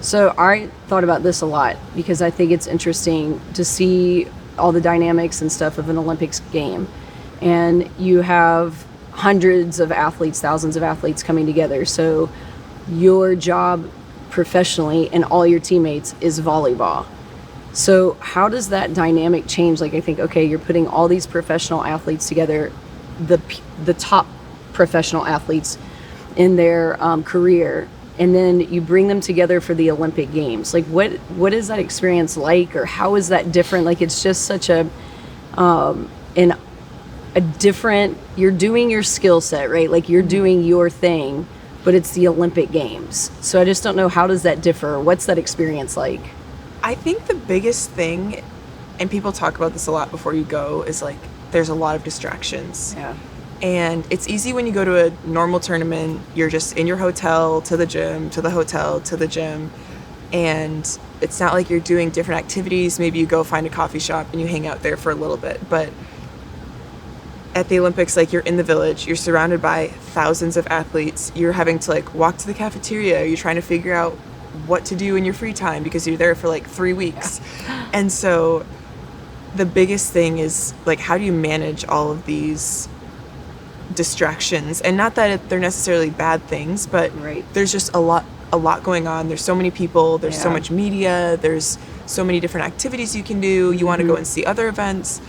So I thought about this a lot because I think it's interesting to see all the dynamics and stuff of an Olympics game. And you have hundreds of athletes, thousands of athletes coming together. So your job professionally and all your teammates is volleyball. So how does that dynamic change? Like, I think, okay, you're putting all these professional athletes together, the top professional athletes in their career, and then you bring them together for the Olympic Games. Like, what is that experience like, or how is that different? Like, it's just such a different, you're doing your skill set, right? Like, you're doing your thing, but it's the Olympic Games. So I just don't know, how does that differ? What's that experience like? I think the biggest thing, and people talk about this a lot before you go, is like there's a lot of distractions. Yeah. And it's easy when you go to a normal tournament, you're just in your hotel to the gym, to the hotel to the gym. And it's not like you're doing different activities. Maybe you go find a coffee shop and you hang out there for a little bit. But at the Olympics, like, you're in the village, you're surrounded by thousands of athletes. You're having to like walk to the cafeteria. You're trying to figure out what to do in your free time because you're there for like 3 weeks. Yeah. And so the biggest thing is like, how do you manage all of these distractions? And not that they're necessarily bad things, but right. There's just a lot going on. There's so many people, there's so much media, there's so many different activities you can do. You want to go and see other events.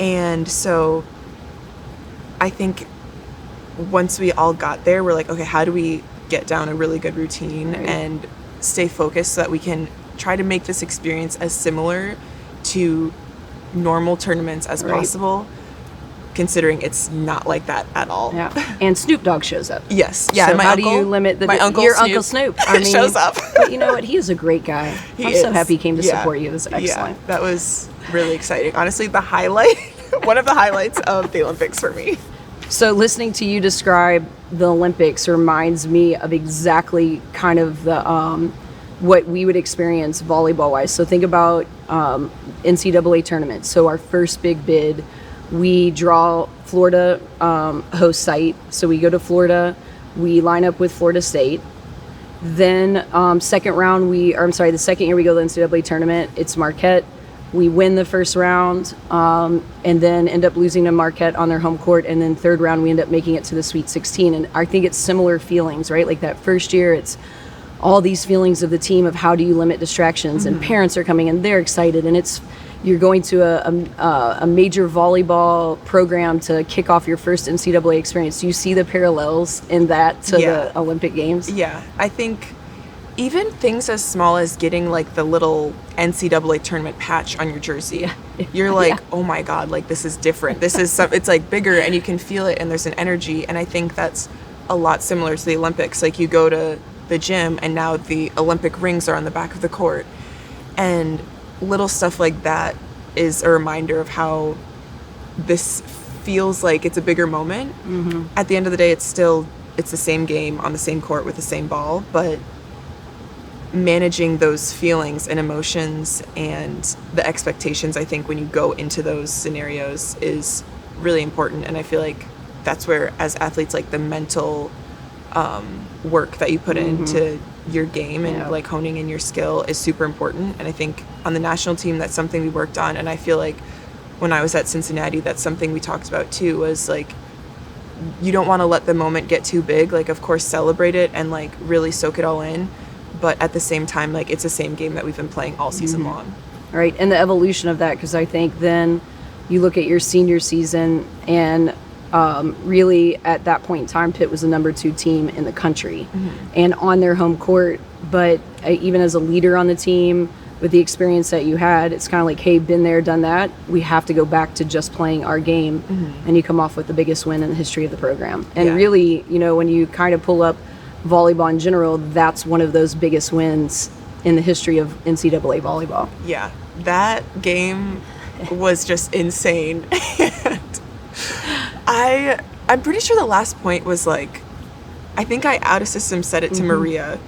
And so I think once we all got there, we're like, okay, how do we get down a really good routine and stay focused so that we can try to make this experience as similar to normal tournaments as possible, considering it's not like that at all. Yeah. And Snoop Dogg shows up. Yes. Yeah. So and how do you limit your Uncle Snoop? I mean, shows up. But you know what? He is a great guy. I'm so happy he came to support you. It was excellent. Yeah, that was really exciting. Honestly, the highlight, one of the highlights of the Olympics for me. So listening to you describe the Olympics reminds me of exactly kind of the what we would experience volleyball-wise. So think about NCAA tournaments. So our first big bid, we draw Florida host site. So we go to Florida, we line up with Florida State. Then the second year we go to the NCAA tournament, it's Marquette. We win the first round and then end up losing to Marquette on their home court. And then third round, we end up making it to the Sweet 16. And I think it's similar feelings, right? Like that first year, it's all these feelings of the team of how do you limit distractions, and parents are coming and they're excited. And you're going to a major volleyball program to kick off your first NCAA experience. Do you see the parallels in that to the Olympic Games? Yeah, I think even things as small as getting like the little NCAA tournament patch on your jersey, you're like, oh my God, like this is different. It's like bigger and you can feel it and there's an energy. And I think that's a lot similar to the Olympics. Like you go to the gym and now the Olympic rings are on the back of the court. And little stuff like that is a reminder of how this feels like it's a bigger moment. At the end of the day, it's the same game on the same court with the same ball, but managing those feelings and emotions and the expectations, I think, when you go into those scenarios is really important. And I feel like that's where, as athletes, like the mental work that you put into your game and like honing in your skill is super important. And I think on the national team, that's something we worked on. And I feel like when I was at Cincinnati, that's something we talked about too, was like, you don't want to let the moment get too big. Like, of course, celebrate it and like really soak it all in. But at the same time, like, it's the same game that we've been playing all season long. Right. And the evolution of that, because I think then you look at your senior season and really at that point in time, Pitt was the number 2 team in the country and on their home court. But even as a leader on the team, with the experience that you had, it's kind of like, hey, been there, done that. We have to go back to just playing our game. And you come off with the biggest win in the history of the program. And really, you know, when you kind of pull up volleyball in general, that's one of those biggest wins in the history of NCAA volleyball. Yeah, that game was just insane. And I'm pretty sure the last point was like, I think I out of system set it to Maria,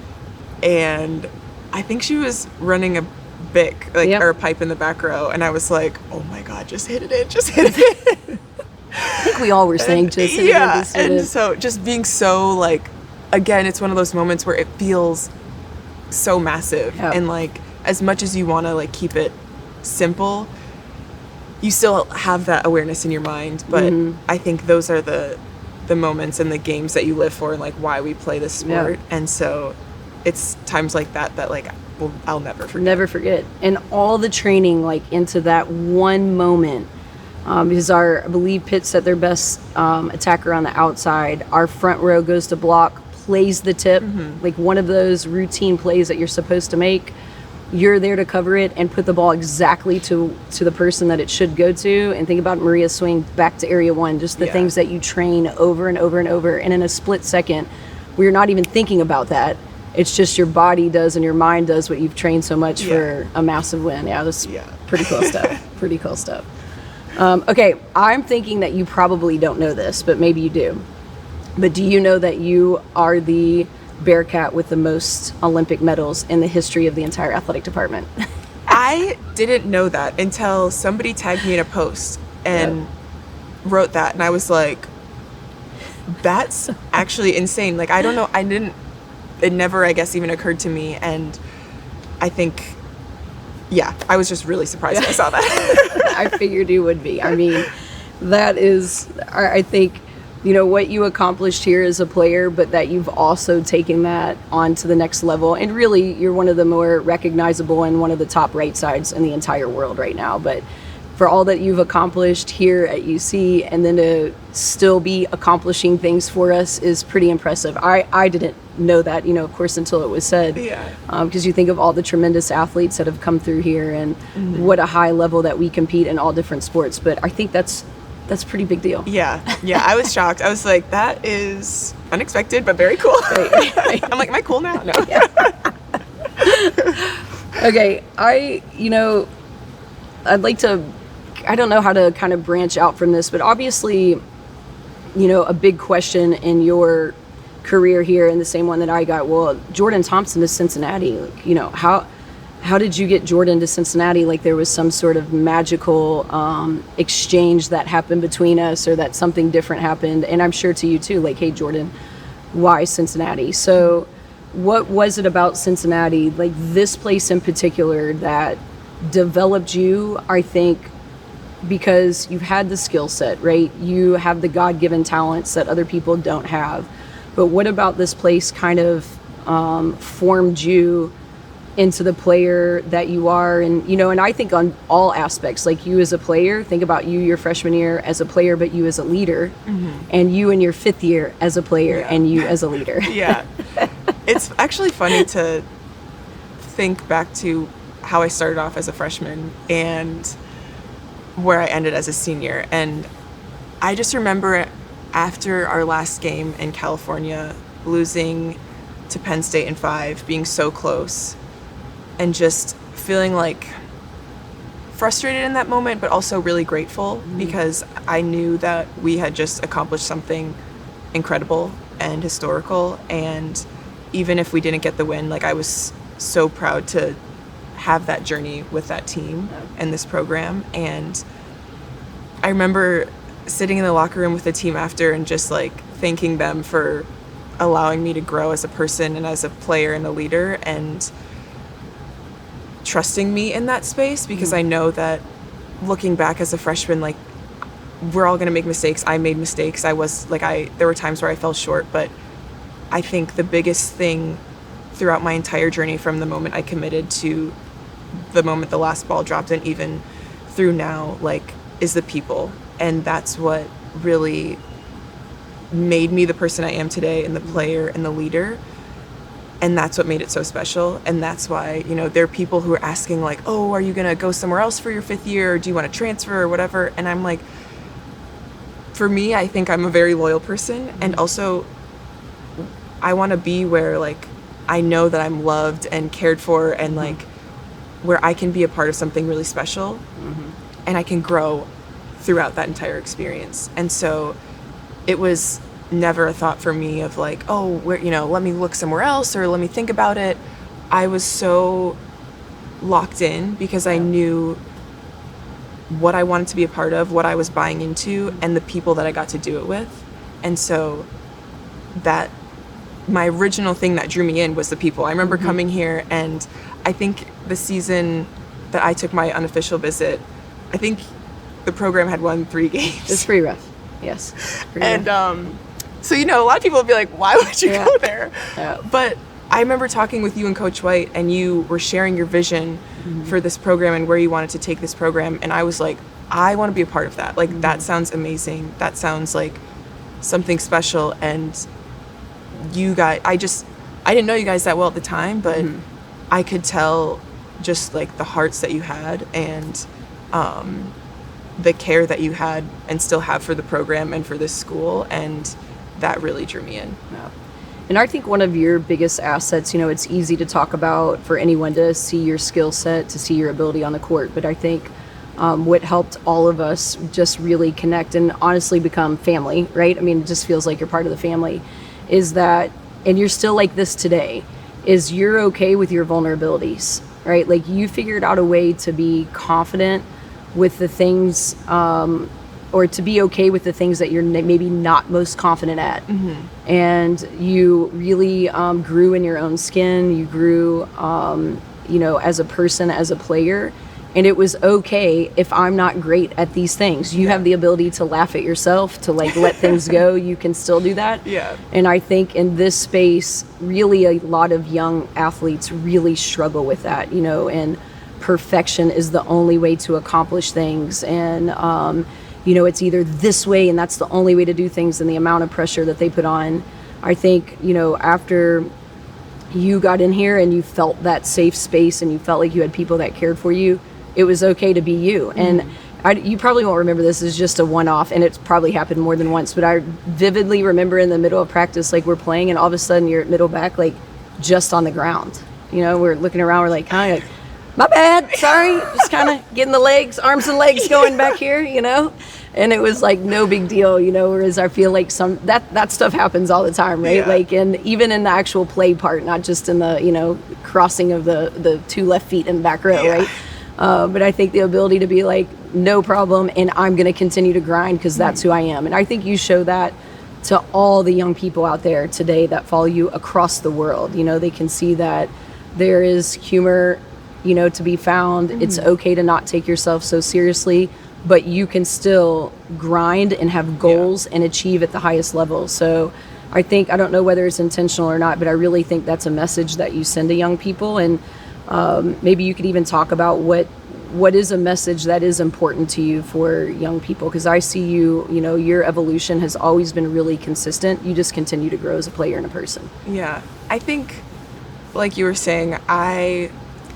and I think she was running a bic, like, or a pipe in the back row, and I was like, oh my God, just hit it in, just hit it in. I think we all were saying to us. And so just being so like, again, it's one of those moments where it feels so massive. Yep. And like, as much as you want to like keep it simple, you still have that awareness in your mind. But I think those are the moments and the games that you live for, and like why we play this sport. Yeah. And so it's times like that like I'll never forget. Never forget. And all the training like into that one moment, because I believe Pitt's at their best attacker on the outside. Our front row goes to block, plays the tip, like one of those routine plays that you're supposed to make. You're there to cover it and put the ball exactly to the person that it should go to. And think about Maria's swing back to area one, just the things that you train over and over and over. And in a split second, where you're not even thinking about that. It's just your body does and your mind does what you've trained so much for a massive win. Yeah, that's pretty cool stuff. Pretty cool stuff. Okay, I'm thinking that you probably don't know this, but maybe you do. But do you know that you are the Bearcat with the most Olympic medals in the history of the entire athletic department? I didn't know that until somebody tagged me in a post and wrote that, and I was like, that's actually insane. Like, I don't know, it never, I guess, even occurred to me. And I think, I was just really surprised when I saw that. I figured you would be. I mean, that is, I think, you know, what you accomplished here as a player, but that you've also taken that on to the next level. And really, you're one of the more recognizable and one of the top right sides in the entire world right now. But for all that you've accomplished here at UC, and then to still be accomplishing things for us, is pretty impressive. I didn't know that, you know, of course, until it was said. Because you think of all the tremendous athletes that have come through here, and what a high level that we compete in all different sports. But I think that's a pretty big deal. Yeah, I was shocked. I was like, that is unexpected, but very cool. Right. I'm like, am I cool now? No. Okay, I'd like to, I don't know how to kind of branch out from this, but obviously, you know, a big question in your career here, and the same one that I got, well, Jordan Thompson to Cincinnati, like, you know, how did you get Jordan to Cincinnati? Like there was some sort of magical exchange that happened between us, or that something different happened. And I'm sure to you too, like, hey, Jordan, why Cincinnati? So what was it about Cincinnati, like this place in particular, that developed you, I think, because you've had the skill set, right? You have the God-given talents that other people don't have. But what about this place kind of formed you into the player that you are? And, you know, and I think on all aspects, like you as a player, think about you your freshman year as a player, but you as a leader, and you in your fifth year as a player, and you as a leader. It's actually funny to think back to how I started off as a freshman and where I ended as a senior. And I just remember after our last game in California, losing to Penn State in 5, being so close, and just feeling like frustrated in that moment, but also really grateful, because I knew that we had just accomplished something incredible and historical. And even if we didn't get the win, like I was so proud to have that journey with that team and this program. And I remember sitting in the locker room with the team after and just like thanking them for allowing me to grow as a person and as a player and a leader, and trusting me in that space, because I know that looking back as a freshman, like, we're all going to make mistakes. I made mistakes. There were times where I fell short, but I think the biggest thing throughout my entire journey, from the moment I committed to the moment the last ball dropped, and even through now, like, is the people. And that's what really made me the person I am today, and the player and the leader. And that's what made it so special. And that's why, you know, there are people who are asking like, oh, are you going to go somewhere else for your fifth year? Or do you want to transfer or whatever? And I'm like, for me, I think I'm a very loyal person. And also I want to be where, like, I know that I'm loved and cared for, and like where I can be a part of something really special, and I can grow throughout that entire experience. And so it was never a thought for me of like, oh, where, you know, let me look somewhere else or let me think about it. I was so locked in because I knew what I wanted to be a part of, what I was buying into, and the people that I got to do it with. And so that my original thing that drew me in was the people. I remember coming here, and I think the season that I took my unofficial visit, I think the program had won 3 games. It's pretty rough. Yes. And so, a lot of people would be like, why would you go there? Yeah. But I remember talking with you and Coach White, and you were sharing your vision for this program and where you wanted to take this program. And I was like, I want to be a part of that. Like, that sounds amazing. That sounds like something special. And you guys, I didn't know you guys that well at the time, but I could tell just like the hearts that you had and the care that you had and still have for the program and for this school. And that really drew me in. Yeah. And I think one of your biggest assets, it's easy to talk about for anyone to see your skill set, to see your ability on the court. But I think what helped all of us just really connect and honestly become family, right? I mean, it just feels like you're part of the family, is that, and you're still like this today, is you're okay with your vulnerabilities, right? Like, you figured out a way to be confident with the things, or to be okay with the things that you're maybe not most confident at. And you really grew in your own skin. You grew, as a person, as a player. And it was okay if I'm not great at these things. You have the ability to laugh at yourself, to like let things go. You can still do that. Yeah. And I think in this space, really a lot of young athletes really struggle with that, and perfection is the only way to accomplish things. And, it's either this way and that's the only way to do things, and the amount of pressure that they put on. I think, after you got in here and you felt that safe space and you felt like you had people that cared for you, it was okay to be you. And you probably won't remember this as just a one-off, and it's probably happened more than once, but I vividly remember in the middle of practice, like, we're playing and all of a sudden you're at middle back, like, just on the ground. We're looking around, we're like, kind of like, my bad, sorry, just kind of getting the arms and legs going back here, and it was like no big deal, whereas I feel like that stuff happens all the time, right? Yeah. Like, and even in the actual play part, not just in the, crossing of the 2 left feet in the back row, right? But I think the ability to be like, no problem, and I'm going to continue to grind because that's who I am. And I think you show that to all the young people out there today that follow you across the world. They can see that there is humor, to be found. It's okay to not take yourself so seriously, but you can still grind and have goals and achieve at the highest level. So I don't know whether it's intentional or not, but I really think that's a message that you send to young people. And maybe you could even talk about what is a message that is important to you for young people, because I see your evolution has always been really consistent. You just continue to grow as a player and a person. Yeah. I think, like you were saying,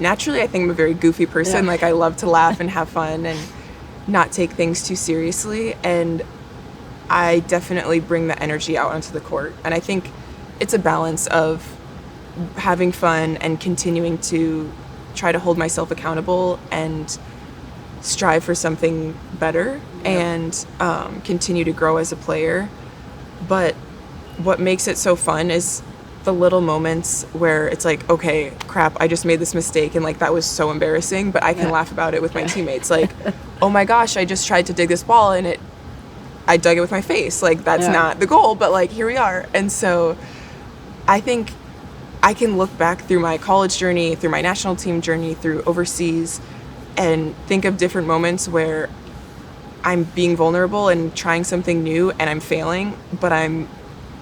naturally, I think I'm a very goofy person. Yeah. Like, I love to laugh and have fun and not take things too seriously. And I definitely bring that energy out onto the court. And I think it's a balance of having fun and continuing to try to hold myself accountable and strive for something better and continue to grow as a player. But what makes it so fun is the little moments where it's like, okay, crap, I just made this mistake, and like, that was so embarrassing, but I can laugh about it with my teammates. Like, oh my gosh, I just tried to dig this ball and I dug it with my face. Like, that's not the goal, but like, here we are. And so I think I can look back through my college journey, through my national team journey, through overseas, and think of different moments where I'm being vulnerable and trying something new and I'm failing, but I'm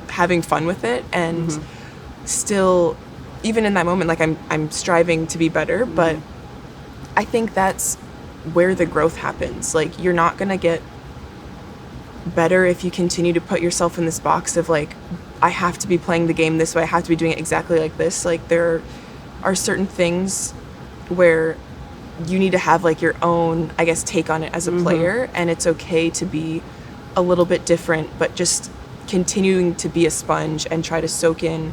having fun with it. And still, even in that moment, like, I'm striving to be better, but I think that's where the growth happens. Like, you're not gonna get better if you continue to put yourself in this box of like, I have to be playing the game this way, I have to be doing it exactly like this. Like, there are certain things where you need to have like your own, I guess, take on it as a player, and it's okay to be a little bit different, but just continuing to be a sponge and try to soak in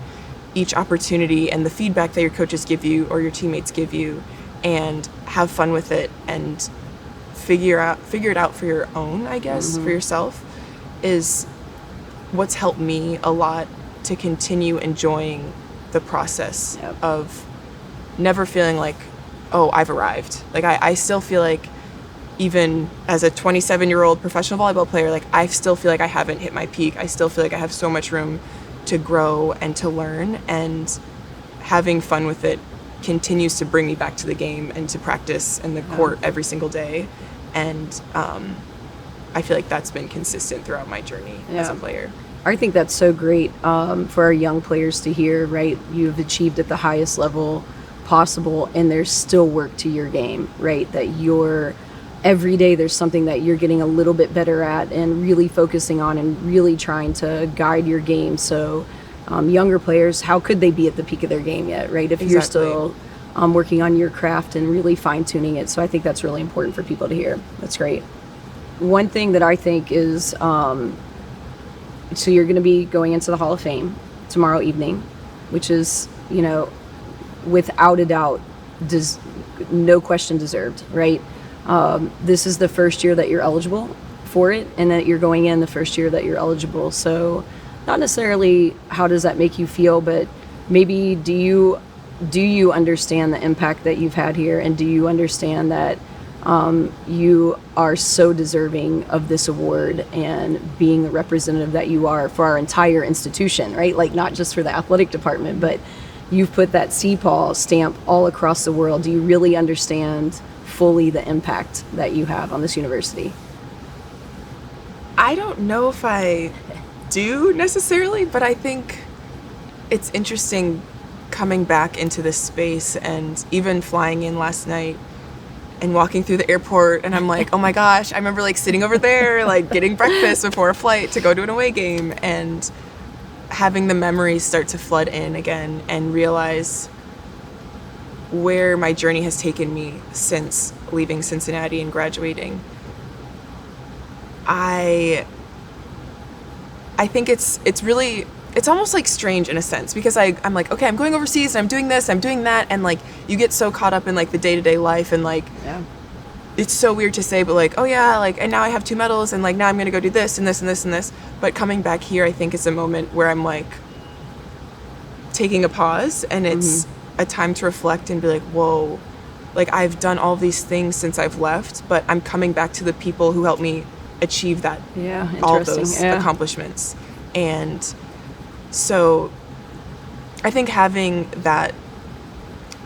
each opportunity and the feedback that your coaches give you or your teammates give you, and have fun with it and figure it out for your own, I guess, for yourself, is what's helped me a lot to continue enjoying the process of never feeling like, oh, I've arrived. Like, I still feel like, even as a 27-year-old professional volleyball player, like, I still feel like I haven't hit my peak. I still feel like I have so much room to grow and to learn, and having fun with it continues to bring me back to the game and to practice and the court every single day. And I feel like that's been consistent throughout my journey as a player. I think that's so great for our young players to hear, right? You've achieved at the highest level possible, and there's still work to your game, right? That you're every day there's something that you're getting a little bit better at and really focusing on and really trying to guide your game. So younger players, how could they be at the peak of their game yet, right? If you're still working on your craft and really fine-tuning it. So I think that's really important for people to hear. That's great. One thing that I think is, so you're going to be going into the Hall of Fame tomorrow evening, which is, you know, without a doubt, no question deserved, right? This is the first year that you're eligible for it, and that you're going in the first year that you're eligible. So not necessarily how does that make you feel, but maybe do you understand the impact that you've had here, and do you understand that you are so deserving of this award and being the representative that you are for our entire institution, right? Like not just for the athletic department, but you've put that CPAW stamp all across the world. Do you really understand fully the impact that you have on this university? I don't know if I do necessarily, but I think it's interesting coming back into this space, and even flying in last night and walking through the airport, and I'm like, oh my gosh, I remember like sitting over there, like getting breakfast before a flight to go to an away game, and having the memories start to flood in again, and realize where my journey has taken me since leaving Cincinnati and graduating. I think it's really, it's almost like strange in a sense, because I'm like, okay, I'm going overseas and I'm doing this, I'm doing that, and like you get so caught up in like the day-to-day life, and like it's so weird to say, but like, oh yeah, like, and now I have 2 medals, and like now I'm gonna go do this and this and this and this. But coming back here, I think is a moment where I'm like taking a pause, and it's a time to reflect and be like, whoa, like I've done all these things since I've left, but I'm coming back to the people who helped me achieve that, all those accomplishments. And so I think having that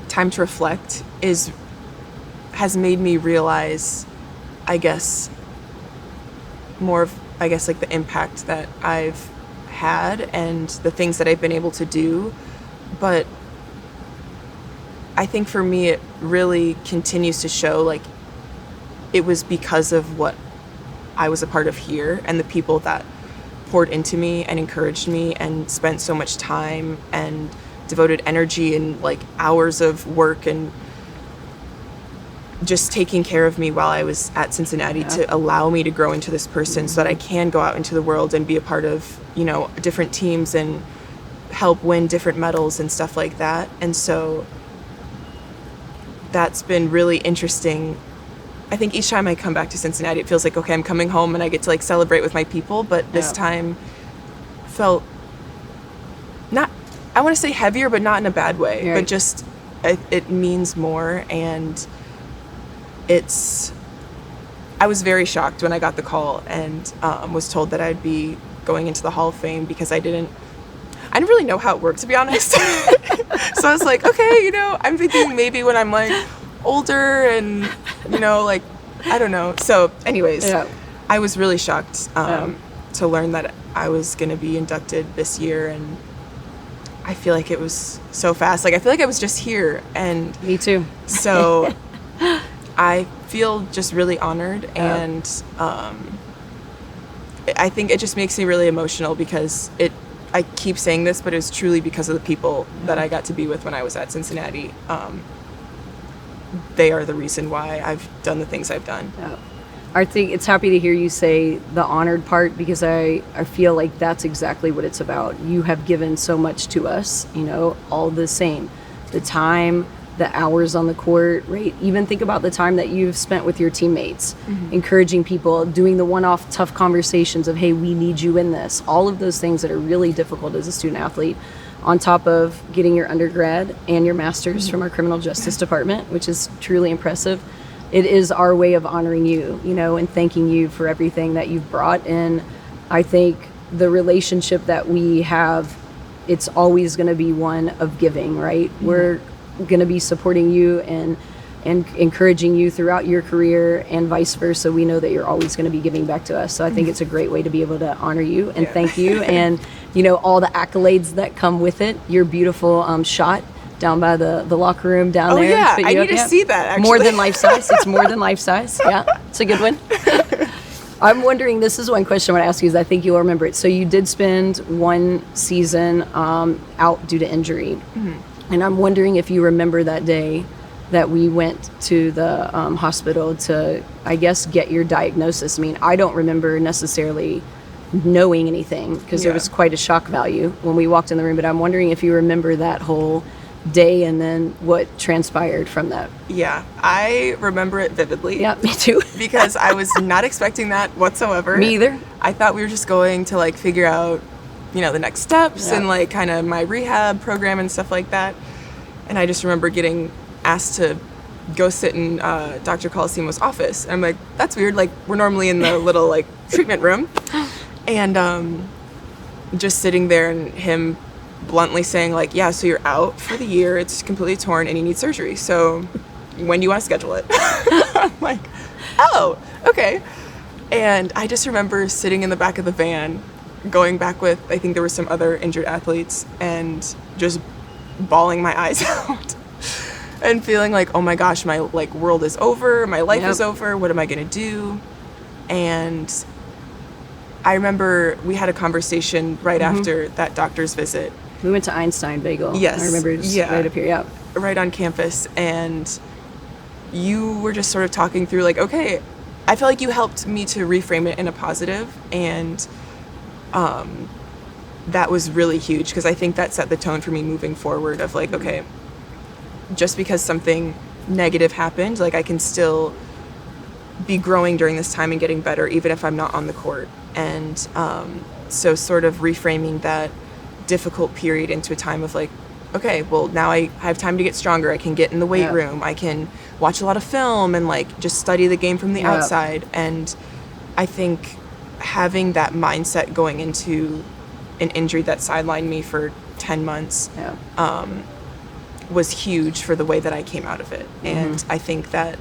time to reflect has made me realize, I guess, more of, I guess, like the impact that I've had and the things that I've been able to do. But I think for me, it really continues to show like it was because of what I was a part of here, and the people that poured into me and encouraged me and spent so much time and devoted energy and like hours of work and just taking care of me while I was at Cincinnati to allow me to grow into this person, so that I can go out into the world and be a part of, you know, different teams and help win different medals and stuff like that. And so that's been really interesting. I think each time I come back to Cincinnati, it feels like, okay, I'm coming home and I get to like celebrate with my people. But this time felt not, I want to say heavier, but not in a bad way, but just it means more. And I was very shocked when I got the call and was told that I'd be going into the Hall of Fame, because I didn't really know how it worked, to be honest. So I was like, okay, you know, I'm thinking maybe when I'm like older and, you know, like, I don't know. So anyways, I was really shocked to learn that I was going to be inducted this year. And I feel like it was so fast. Like, I feel like I was just here. And me too. So I feel just really honored. And I think it just makes me really emotional, because I keep saying this, but it was truly because of the people that I got to be with when I was at Cincinnati. They are the reason why I've done the things I've done. I think it's happy to hear you say the honored part, because I feel like that's exactly what it's about. You have given so much to us, you know, all the same. The time, the hours on the court, right? Even think about the time that you've spent with your teammates, encouraging people, doing the one-off tough conversations of, hey, we need you in this. All of those things that are really difficult as a student athlete, on top of getting your undergrad and your master's from our criminal justice department, which is truly impressive. It is our way of honoring you, you know, and thanking you for everything that you've brought in. I think the relationship that we have it's always going to be one of giving, right? We're going to be supporting you and encouraging you throughout your career, and vice versa. We know that you're always going to be giving back to us. So I think it's a great way to be able to honor you and thank you, and all the accolades that come with it. Your beautiful shot down by the locker room down there. Yeah, I need to see that, actually. More than life size. It's more than life size. Yeah, it's a good one. I'm wondering, this is one question I want to ask you, is I think you'll remember it. So you did spend one season out due to injury. And I'm wondering if you remember that day that we went to the hospital to, I guess, get your diagnosis. I mean, I don't remember necessarily knowing anything because there was quite a shock value when we walked in the room, but I'm wondering if you remember that whole day and then what transpired from that. Yeah, I remember it vividly. Yeah, me too. Because I was not expecting that whatsoever. Me either. I thought we were just going to like figure out, the next steps and like kind of my rehab program and stuff like that. And I just remember getting asked to go sit in Dr. Colosimo's office. And I'm like, that's weird. Like, we're normally in the little like treatment room. And just sitting there and him bluntly saying like, yeah, so you're out for the year. It's completely torn and you need surgery. So when do you want to schedule it? I'm like, oh, okay. And I just remember sitting in the back of the van, going back with, I think there were some other injured athletes, and just bawling my eyes out. And feeling like, oh my gosh, my like world is over, my life is over, what am I gonna do? And I remember we had a conversation right after that doctor's visit. We went to Einstein Bagel. Yes. I remember it was right up here, right on campus. And you were just sort of talking through like, okay, I feel like you helped me to reframe it in a positive, and that was really huge because I think that set the tone for me moving forward of like, okay, just because something negative happened, like I can still be growing during this time and getting better even if I'm not on the court. And so sort of reframing that difficult period into a time of like, okay, well now I have time to get stronger. I can get in the weight room. I can watch a lot of film and like just study the game from the outside. And I think having that mindset going into an injury that sidelined me for 10 months was huge for the way that I came out of it. And I think that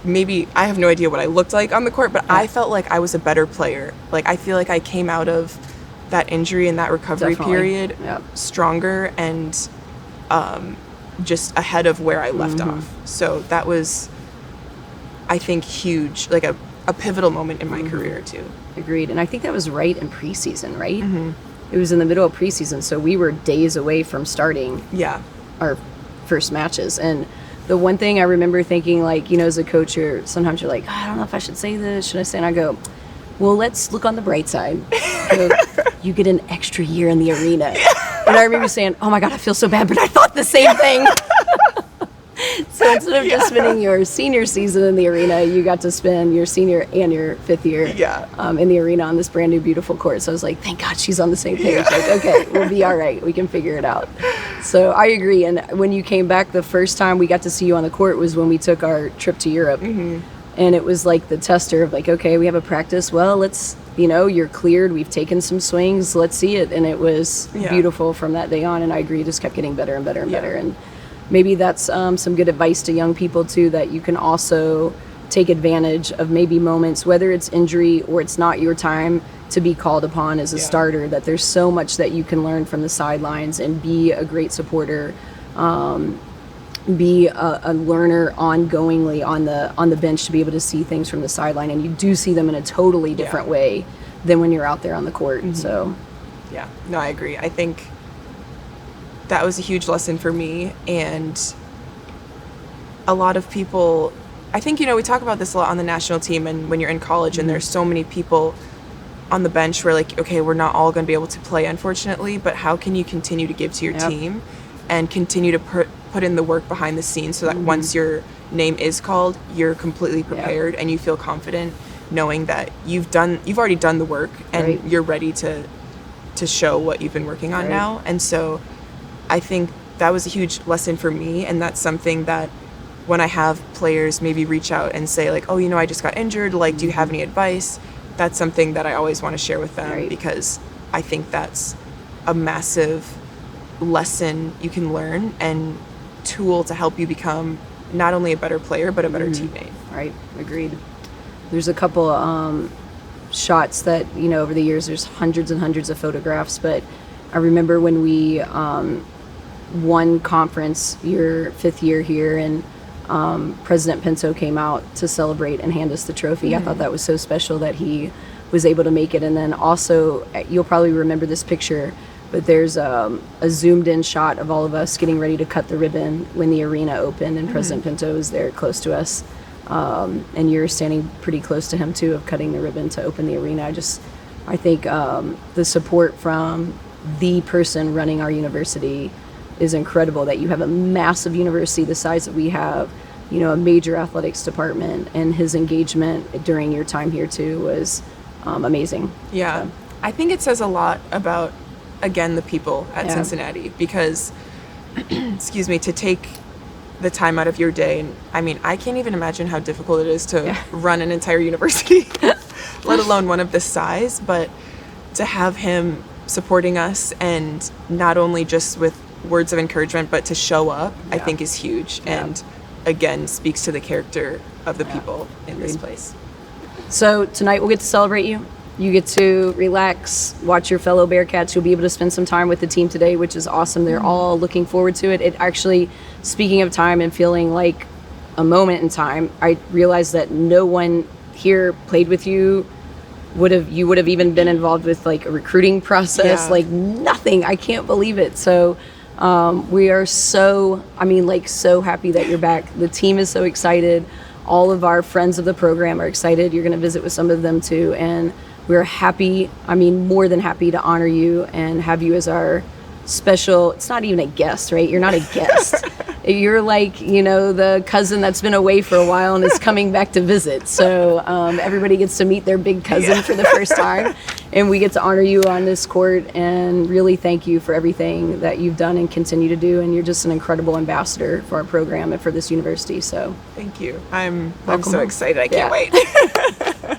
maybe, I have no idea what I looked like on the court, but I felt like I was a better player. Like I feel like I came out of that injury and that recovery period stronger and just ahead of where I left off. So that was, I think, huge, like a pivotal moment in my career too. Agreed. And I think that was right in preseason, right? It was in the middle of preseason, so we were days away from starting our first matches. And the one thing I remember thinking, like, as a coach, sometimes you're like, I don't know if I should say this, should I say? And I go, well, let's look on the bright side. You get an extra year in the arena. And I remember saying, oh my God, I feel so bad, but I thought the same thing. So instead of just spending your senior season in the arena, you got to spend your senior and your fifth year in the arena on this brand new beautiful court. So I was like, thank God she's on the same page. Like, okay, we'll be all right. We can figure it out. So I agree. And when you came back, the first time we got to see you on the court was when we took our trip to Europe. And it was like the tester of like, okay, we have a practice. Well, let's, you're cleared. We've taken some swings. Let's see it. And it was beautiful from that day on. And I agree, it just kept getting better and better and better. And maybe that's some good advice to young people too, that you can also take advantage of maybe moments, whether it's injury or it's not your time to be called upon as a starter, that there's so much that you can learn from the sidelines and be a great supporter, be a learner ongoingly on the bench to be able to see things from the sideline. And you do see them in a totally different way than when you're out there on the court. So no, I agree. I think that was a huge lesson for me. And a lot of people, I think, we talk about this a lot on the national team and when you're in college and there's so many people on the bench where like, okay, we're not all going to be able to play, unfortunately, but how can you continue to give to your team and continue to put in the work behind the scenes so that once your name is called, you're completely prepared and you feel confident knowing that you've already done the work and you're ready to show what you've been working on now. And so I think that was a huge lesson for me, and that's something that when I have players maybe reach out and say like, oh, I just got injured, like, do you have any advice? That's something that I always want to share with them because I think that's a massive lesson you can learn and tool to help you become not only a better player, but a better teammate. Right, agreed. There's a couple shots that, you know, over the years, there's hundreds and hundreds of photographs, but I remember when we won conference your 5th year here, and President Pinto came out to celebrate and hand us the trophy. I thought that was so special that he was able to make it. And then also, you'll probably remember this picture, but there's a zoomed in shot of all of us getting ready to cut the ribbon when the arena opened, and President Pinto was there close to us. And you're standing pretty close to him too, of cutting the ribbon to open the arena. I think the support from the person running our university is incredible, that you have a massive university the size that we have, you know, a major athletics department, and his engagement during your time here too was amazing. Yeah. So. I think it says a lot about, again, the people at Cincinnati, because, excuse me, to take the time out of your day. And I mean, I can't even imagine how difficult it is to run an entire university, let alone one of this size, but to have him supporting us, and not only just with words of encouragement, but to show up, I think is huge. And again, speaks to the character of the people in this place. So tonight we'll get to celebrate you. You get to relax, watch your fellow Bearcats. You'll be able to spend some time with the team today, which is awesome. They're all looking forward to it. It actually, speaking of time and feeling like a moment in time, I realized that no one here played with you. You would have even been involved with like a recruiting process, like nothing. I can't believe it. So we are so happy that you're back. The team is so excited. All of our friends of the program are excited. You're going to visit with some of them too. And we're happy, more than happy to honor you and have you as our special, it's not even a guest, right? You're not a guest. You're like, you know, the cousin that's been away for a while and is coming back to visit. So everybody gets to meet their big cousin for the first time. And we get to honor you on this court and really thank you for everything that you've done and continue to do. And you're just an incredible ambassador for our program and for this university. So thank you. I'm so excited. I can't wait.